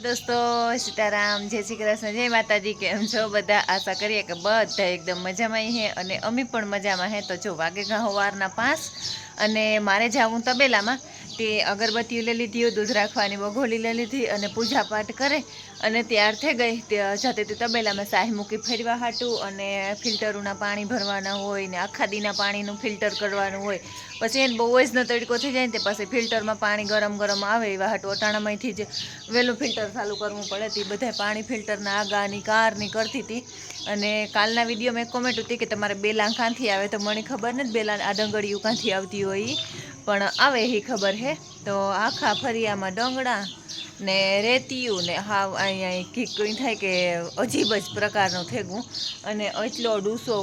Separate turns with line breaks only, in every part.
દોસ્તો સીતારામ, જય શ્રી કૃષ્ણ, જય માતાજી। કેમ છો બધા? આશા કરીએ કે બધા એકદમ મજામાં હે અને અમે પણ મજામાં હે। તો જો વાગે ઘા સવારના 5 અને મારે જાવું તબેલામાં તે અગરબત્તીઓ લઈ લીધી, દૂધ રાખવાની વઘોલી લઈ લીધી અને પૂજા પાઠ કરે અને તૈયાર થઈ ગઈ। જતી હતી તબેલામાં સાહી મૂકી ફેરવા હાટું અને ફિલ્ટરોના પાણી ભરવાના હોય ને આખા દીના પાણીનું ફિલ્ટર કરવાનું હોય। પછી એને બહુ જ ન તડકો થઈ જાય ને તે પછી ફિલ્ટરમાં પાણી ગરમ ગરમ આવે એવા હાટું અટાણામાંથી જ વહેલું ફિલ્ટર ચાલુ કરવું પડે। તે બધા પાણી ફિલ્ટરના આગાની કારની કરતી હતી અને કાલના વિડીયો મેં કોમેન્ટ હતી કે તમારે બેલા ક્યાંથી આવે, તો મને ખબર નથી બેલા આ ડંગળીઓ ક્યાંથી આવતી હોય, પણ આવે એ ખબર હે। તો આખા ફરિયામાં ડંગળા ને રેતીયું ને હાવ અહીંયા કઈ થાય કે અજીબ જ પ્રકારનું થેગું અને એટલો ડૂસો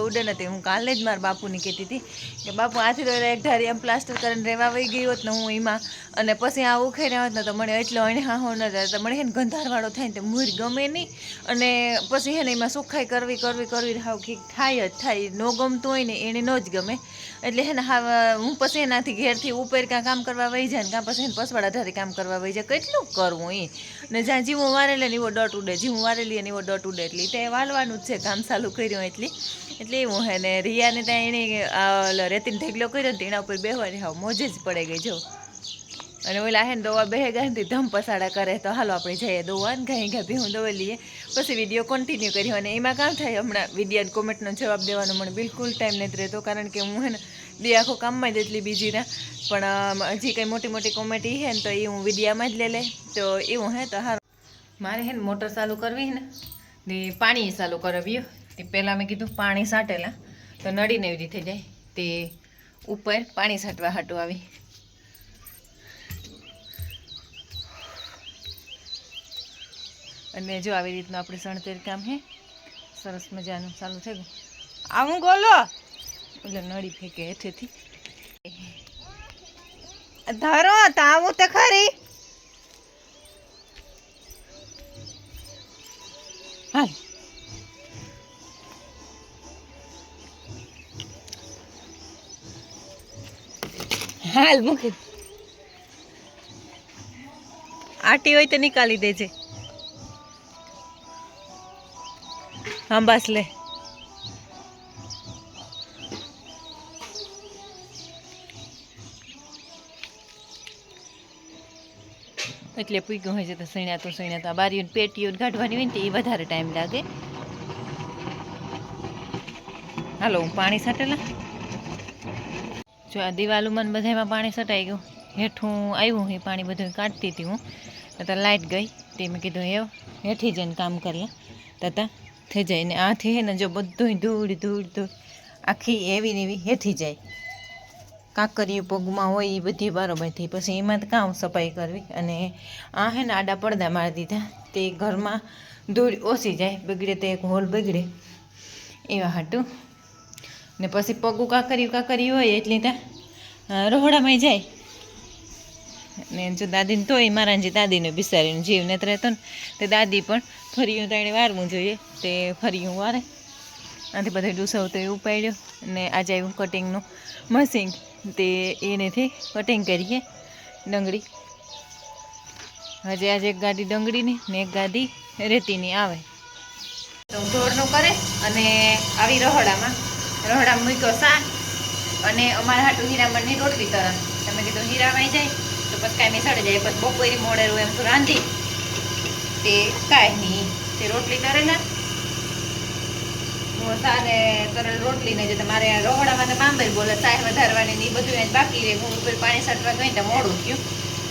ઉડે ને તે હું કાલે જ મારા બાપુને કહેતી હતી કે બાપુ આથી તો એક ધારી આમ પ્લાસ્ટર કરીને રહેવા વહી ગઈ હોત ને હું એમાં અને પછી આ ઉખેડ્યા હોત ને તો મને એટલો અણહાહો ન થાય, તો મને હે ને ગંધારવાળો થાય ને તે મૂર ગમે નહીં અને પછી હે ને એમાં સુખાઈ કરવી હાવ થાય જ થાય, ન ગમતું હોય ને એને ન જ ગમે। એટલે હે ને હાવ હું પછી એનાથી ઘેરથી ઉપર કાં કામ કરવા વહી જાય ને કાં પછી એને પસવાડા ધારી કામ કરવા વહી જાય, કેટલું કરવું એ ને જ્યાં જીવું વારેલે ને એવો ડટ ઉડે, જીવું વારેલી ને એવો ડટ ઉડે, એટલે તે વાલવાનું જ છે કામ ચાલુ કર્યું એટલે એવું હે ને રિયાને ત્યાં એને રેતીનો ઢેગલો કર્યો ને એના ઉપર બેહવાની હાવ મોજે જ પડે ગઈ જો। અને ઓલા હે ને દોવા બેહે ગયા ને ધમ પસાડા કરે, તો હાલો આપણે જઈએ દોવા ને ઘાઈ ઘા ભીહું દોવા લઈએ, પછી વિડીયો કન્ટિન્યુ કર્યો। અને એમાં કામ થાય હમણાં વિડીયો કોમેન્ટનો જવાબ દેવાનો મને બિલકુલ ટાઈમ નથી રહેતો, કારણ કે હું હે ને બે આખો કામમાં જ એટલી બીજી ના, પણ હજી કંઈ મોટી કોમેન્ટ હે ને તો એ હું વિડીયામાં જ લે તો એવું હે। તો હારું મારે હે ને મોટર ચાલુ કરવી ને તે પાણી ચાલુ કરાવ્યું, તે પહેલાં મેં કીધું પાણી સાટેલા તો નળીને એવી રીતે જાય, તે ઉપર પાણી છાંટવા હાટું આવી। અને જો આવી રીતનું આપણે સણતેર કામ હે સરસ મજાનું ચાલુ થઈ ગયું। આવું ગોલો એટલે નળી ફેંકે હેઠેથી ધરો તો આવું તો ખરી, હાલ હાલ મૂકી આટી હોય તો નિકાલી દેજે, હા બસ લે। એટલે પૂગ્યું હોય છે તો સણ્યા તો બારીઓ પેટીઓ કાઢવાની હોય ને એ વધારે ટાઈમ લાગે। હાલો હું પાણી છાંટેલા જો આ દિવાલુમાં બધામાં પાણી છટાઈ ગયું, હેઠું આવ્યું એ પાણી બધું કાઢતી હતી હું, તો લાઇટ ગઈ તે મેં કીધું હેઠી જઈને કામ કરીએ તતા થઈ જાય ને આથી હે ને જો બધું ધૂળ આખી એવી ને એવી હેઠી જાય, કાંકરીયું પગમાં હોય એ બધી બરોબરથી પછી એમાં તો કામ સફાઈ કરવી। અને આ હે ને આડા પડદા મારી દીધા તે ઘરમાં ધૂળ ઓછી જાય, બગડે તે એક હોલ બગડે એવા હાટું ને પછી પગું કાંકર્યું હોય એટલે ત્યાં રોહડામાં જાય ને જો દાદીને તોય મારા જે દાદીને બિસારીને જીવ નથી રહેતો ને તે દાદી પણ ફરિયું તો એને વારવું જોઈએ, તે ફરિયું વારે આથી બધા ડૂસવ તો એ ઉપાડ્યો ને આજે આવ્યું કટિંગનું મશીન, તે એનેથી કટિંગ કરીએ ડંગળી। આજે એક ગાડી ડંગળીની ને એક ગાડી રેતીની આવે તો ઢોરનું કરે અને આવી રહોડામાં મૂક્યો સા અને અમારા હાટું હીરામણની રોટલી તરફ, તમે કીધું હીરામાં જાય તો પછી કાંઈ મેં સડે જાય, પછી બપોરી મોડેલું એમ તો રાંધી તે કાંઈ નહીં તે રોટલી તરેલા હું સાને તરેલ રોટલી ને જે તમારે રહોડામાં તો પાંબર બોલે સાહ વધારવાની ને એ બધું બાકી રહે, હું ઉપર પાણી છાંટવા ગઈ તો મોડું થયું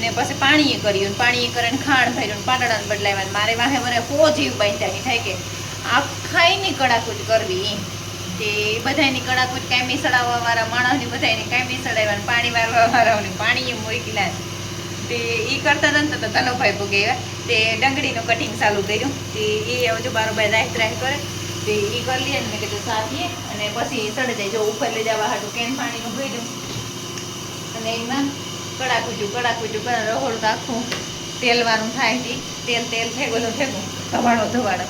ને પછી પાણીએ કર્યું, પાણીએ કરીને ખાણ ભર્યું, પાટડાને બદલાવ્યા, મારે વાહે મને જીવ બાંધ્યાની થાય કે આખાઈની કડાકૂટ કરવી તે બધાની કડાકૂટ કાંઈ સડાવવાવાળા માણસની બધાની કાંઈ સડાવ્યા, પાણી વાળવાવાળાઓને પાણીએ મોકલ્યા તે એ કરતા હતા તો ધનુભાઈ ભોગવ્યા તે ડંગળીનું કટિંગ ચાલુ કર્યું, તે એ હજુ બારોબાર રાખ કરે તે એ કરી લે ને મેં કીધું સાથીએ અને પછી સડે જાય, જો ઉપર લઈ જવા હાટું કેન પાણીનું ભર્યું અને એમાં કડાકૂચું કરે રહોડું તો આખું તેલવાળું થાય, તેલ ફેગું ધવાડો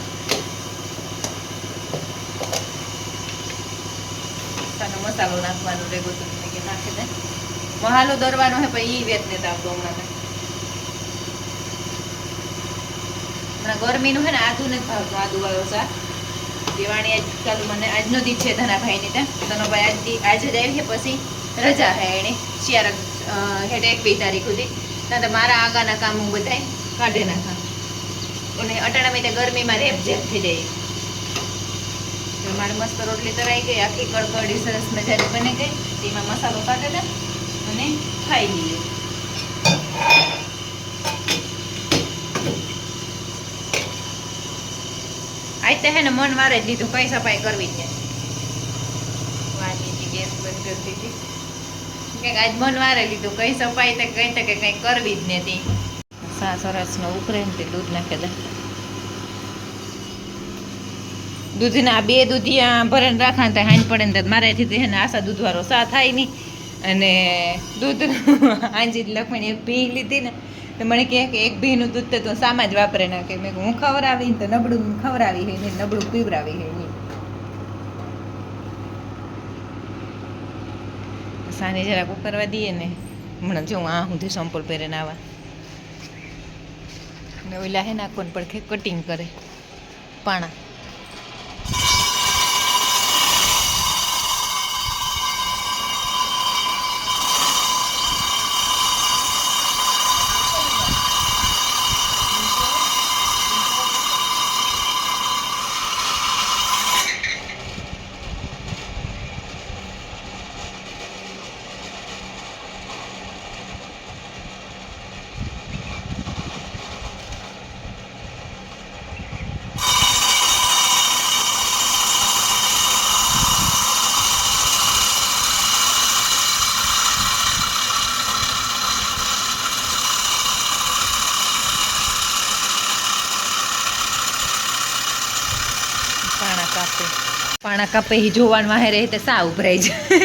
મસાલો નાખવાનો રેગો તો નાખી દે, મહાલો દરવાનો હે પણ એ વેત ને આવતો હમણાં હમણાં ગરમીનું હે ને આદુ નથી ભાવતું, આદુવાળું શાક. દિવાળી આજકાલ મને આજનો દી છે ધનાભાઈની ત્યાં. ધનોભાઈ આજે જ આવી છે, પછી રજા હે એણે શિયાળા હેઠે 1-2 તારીખ સુધી. ત્યાં તો મારા આગળના કામ હું બધાય કાઢી નાખા અને અટાણામાં ત્યાં ગરમીમાં રેપઝેપ થઈ જાય. મારે મસ્ત રોટલી તરાઈ ગઈ, આખી કડકડી સરસ મજાની બની ગઈ. તેમાં મસાલો કાઢે દે અને ખાઈ લઈએ. આજ તો હે ને મન વારે જ લીધું, કઈ સફાઈ કરવી જ નહીં. વાંચી ગેસ બંધ કરતી હતી કે આજ મન વારે લીધું, કઈ સફાઈ તો કઈ કરવી જ નથી. સરસનો ઉકળે ને તે દૂધ નાખે દે. દૂધના 2 દૂધિયા ભરીને રાખા તો હાંજ પડે ને મારાથી હે ને આશા દૂધવાળો સા થાય નહીં. અને દૂધ આંજી લખમણી 1 ભી લીધી ને તો મને કહે કે 1 ભીનું દૂધ તો તું સામા જ વાપરે નાખે. મેં હું ખવડાવી તો નબળું ખવડાવી હે ને નબળું પીવડાવી હે નહીં. સાંજે જરાક ઉકરવા દઈએ ને. હમણાં જો આ સુધી સંપલ પહેરીને આવા ને ઓલા હે નાખો ને પડખે કટિંગ કરે પાણા. પાણા કાપે હી જોવાનું વાહે રહે તો સા ઉભરાઈ જાય.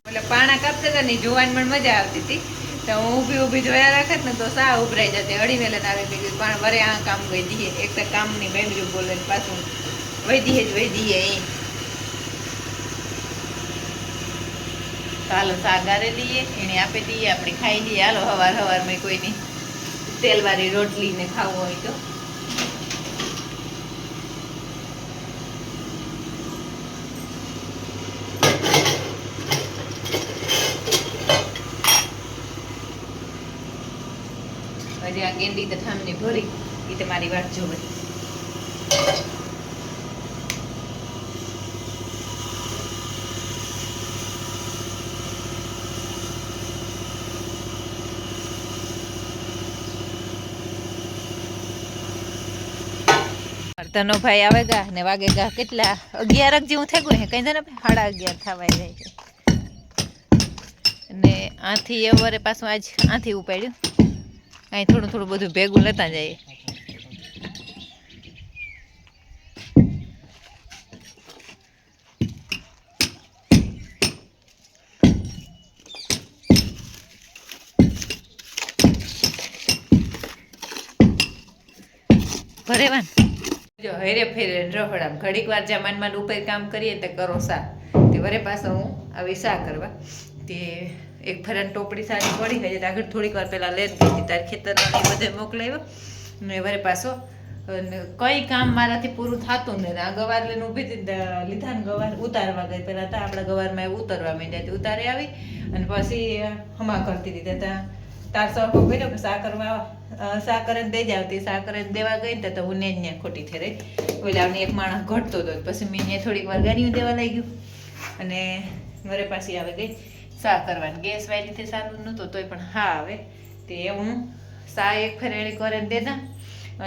એટલે પાણા કાપતા હતા ને જોવાની પણ મજા આવતી હતી. તો હું ઊભી જોયા રાખત ને તો સા ઉભરાઈ જતી. અડી વેલે આવી ગઈ પણ વરે આ કામ ગઈ દઈએ. એક તો કામની બેમર્યું બોલે ને પાછું વહી દઈએ એ. હાલો સા ગારે લઈએ, એને આપી દઈએ, આપણે ખાઈ લઈએ. હાલો હવારમાં કોઈની તેલવાળી રોટલી ને ખાવું હોય તો. હજી આ ગેંડી તો ઠામની ભરી એ તમારી વાત જોવે. તનો ભાઈ આવે ગા ને વાગે ગા કેટલા 11 જેવું થઈ ગયું હે કઈ ને 11:30 થવાય જાય છે. ને આથી એવરે પાછું આજ આથી ઉપાડ્યું. અહીં થોડું બધું ભેગું લેતા જઈએ. ભરેવાન જો હેરે ફેરે રખડામ ઘડીક વાર જમાનમાં ઉપર કામ કરીએ તો કરો સા તે વરે પાછો હું આવી સા કરવા તે એક ફેરાન ટોપડી સારી પડી ગઈ આગળ થોડીક વાર પહેલાં લેન ગઈ હતી તાર ખેતરમાં બધે મોકલાવ્યો ને વરે પાછો કઈ કામ મારાથી પૂરું થતું ને આ ગવાર લઈને ઊભી હતી લીધા ને ગવાર ઉતારવા ગઈ પહેલાં તો આપણા ગવારમાં એવું ઉતારવા માંડ્યા ઉતારી આવી અને પછી હમા કરતી હતી ત્યાં તાર સરખો કર્યો કે સા કરીને દઈ જાવતી સા કરીને દેવા ગઈ ને તો હું ને ત્યાં ખોટી થઈ રહી. ઓલાવની એક માણસ ઘટતો હતો પછી મેં ત્યાં થોડીક વાર ગાડીઓ દેવા લાગ્યું અને ઘરે પાછી આવે ગઈ સા કરવાની. ગેસ વાયરીથી સારું નહોતું તોય પણ હા આવે તે હું સા એક ફેરેણી કરીને દેતા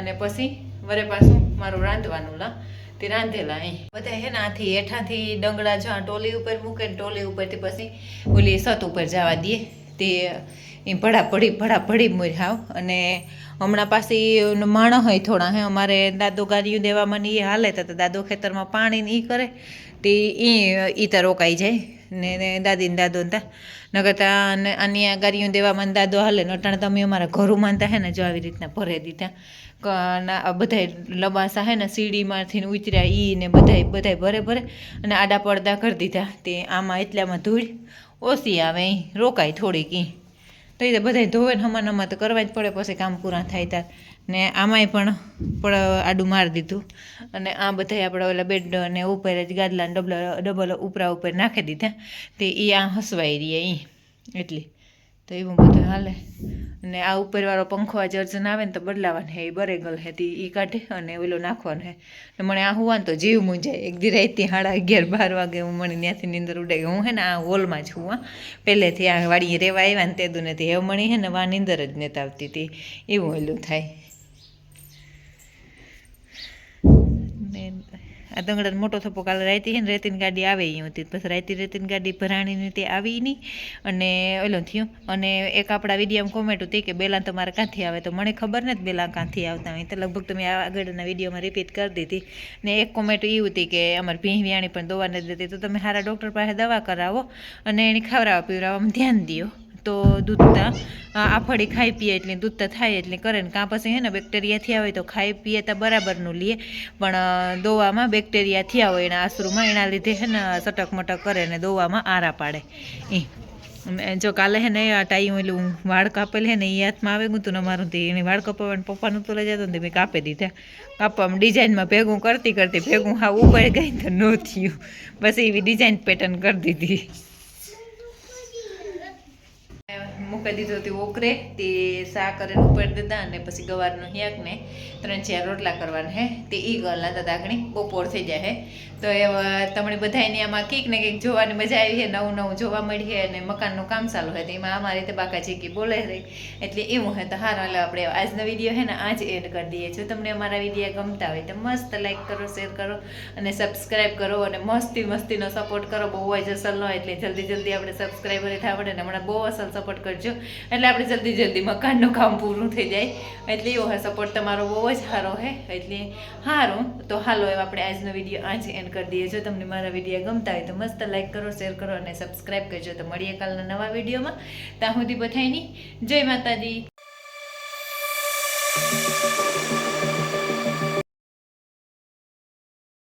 અને પછી વરે પાછું મારું રાંધવાનું લા તે રાંધેલા અહીં બધા હે ને આથી હેઠાથી ડંગળા જ્યાં ટોલી ઉપર મૂકે ને ટોલી ઉપરથી પછી ઓલી છત ઉપર જવા દઈએ તે એ ભડાભડી મોર હાવ. અને હમણાં પાછી માણસ હોય થોડા હે અમારે દાદો ગાડીઓ દેવામાં ને એ હાલે તો દાદો ખેતરમાં પાણી ને એ કરે તે એ તો રોકાઈ જાય ને દાદી ને દાદો ને નગર અને આની આ ગાડીઓ દેવામાં દાદો હાલે ને અટાણે તમે અમારા ઘરું માનતા હે ને જો આવી રીતના ભરે દીધા બધા લબાસા હે ને સીડીમાંથી ઉતર્યા એ ને બધા ભરે અને આડા પડદા કરી દીધા તે આમાં એટલામાં ધૂળ ઓછી આવે અહીં રોકાય થોડીક તો એ બધા ધોવે ને હમણાં તો કરવા જ પડે, પછી કામ પૂરા થાય તાર. ને આમાંય પણ આડું મારી દીધું, અને આ બધા આપણે ઓલા બેડ ને ઉપર જ ગાદલા ડબલ ઉપરા ઉપર નાખી દીધા, તે એ આ હસવાઈ રહી એ એટલી. તો એવું બધું હાલે. અને આ ઉપરવાળો પંખો આજે અર્જન આવે ને તો બદલાવાનો હે, એ બરેગલ હે તે એ કાઢે અને ઓલો નાખવાનો હે. ને મને આ હોવાનું તો જીવ મૂંઝાય. એક દી રાતે 11:30-12 વાગે હું મને ત્યાંથી નીંદર ઉડે ગઈ. હું હે ને આ હોલમાં જ હું પહેલેથી આ વાડીએ રહેવા આવ્યા ને તે દુ નથી હવે મણી હે ને વા નીંદર જ નથી આવતી હતી, એવું ઓલું થાય. આ દંગડા મોટો થપ્પો કાલે રાતી છે ને રેતીની ગાડી આવે એ હતી, પછી રેતીની ગાડી ભરાણીની તે આવી નહીં અને ઓલો થયું. અને એક આપણા વિડીયોમાં કોમેન્ટ હતી કે બેલા તમારે ક્યાંથી આવે, તો મને ખબર નથી બેલા ક્યાંથી આવતા હોય, તો લગભગ તમે આગળના વિડીયોમાં રિપીટ કરી દીધી. ને એક કોમેન્ટ એ હતી કે અમારે ભીંવિયાણી પણ દવા નથી દેતી, તો તમે સારા ડૉક્ટર પાસે દવા કરાવો અને એની ખવડાવવા પીવડાવવામાં ધ્યાન દો, તો દૂધતા આફળી ખાઈ પીએ એટલે દૂધતા થાય એટલે કરે ને. કાં પછી હે ને બેક્ટેરિયા થયા હોય તો ખાઈ પીએ તો બરાબરનું લઈએ, પણ દવામાં બેક્ટેરિયા થયા હોય એના આશરૂમાં, એના લીધે હે ને સટક મટક કરે ને દવામાં આરા પાડે. જો કાલે હે ને આ ટાઈ ઓલું વાળ કાપેલ હે ને એ હાથમાં આવે ગયું હતું ને અમારું, એને વાળ કપાવવાનું પપ્પાનું તો લઈ જતો ને મેં કાપી દીધા. કાપવામાં ડિઝાઇનમાં ભેગું કરતી ભેગું હા ઉપર ગઈ તો ન થયું, બસ એવી ડિઝાઇન પેટર્ન કરી દીધી. મૂકી દીધો તે ઓકરે તે શા કરીને ઉપર દીધા, અને પછી ગવારનો હિયાક ને 3-4 રોટલા કરવાના હે તે એ ગળના તો દાગણી બપોર થઈ જાય હે. તો એ તમને બધાને આમાં કંઈક ને કંઈક જોવાની મજા આવી છે, નવું નવું જોવા મળી છે, અને મકાનનું કામ ચાલુ હોય તો એમાં અમારી તો બાકા ચીકી બોલે રહી, એટલે એવું હોય તો હારો. એટલે આપણે આજનો વિડીયો છે ને આજ એડ કરી દઈએ. જો તમને અમારા વિડીયો ગમતા હોય તો મસ્ત લાઈક કરો, શેર કરો અને સબસ્ક્રાઈબ કરો, અને મસ્તીનો સપોર્ટ કરો. બહુ જ અસલ ન એટલે જલ્દી આપણે સબસ્ક્રાઈબર થવા પડે ને, હમણાં બહુ અસલ સપોર્ટ કરજો એટલે આપણે જલ્દી મકાનનું કામ પૂરું થઈ જાય. એટલે એવો હોય સપોર્ટ તમારો બહુ જ સારો હે, એટલે સારું. તો હાલો એમ આપણે આજનો વિડીયો આજ એન્ડ કરી દઈએ. જો તમને મારા વિડીયો ગમતા હોય તો મસ્ત લાઈક કરો, શેર કરો અને સબસ્ક્રાઈબ કરજો. તો મળીએ કાલના નવા વિડીયોમાં. ત્યાં સુધી બધાયની જય માતાજી.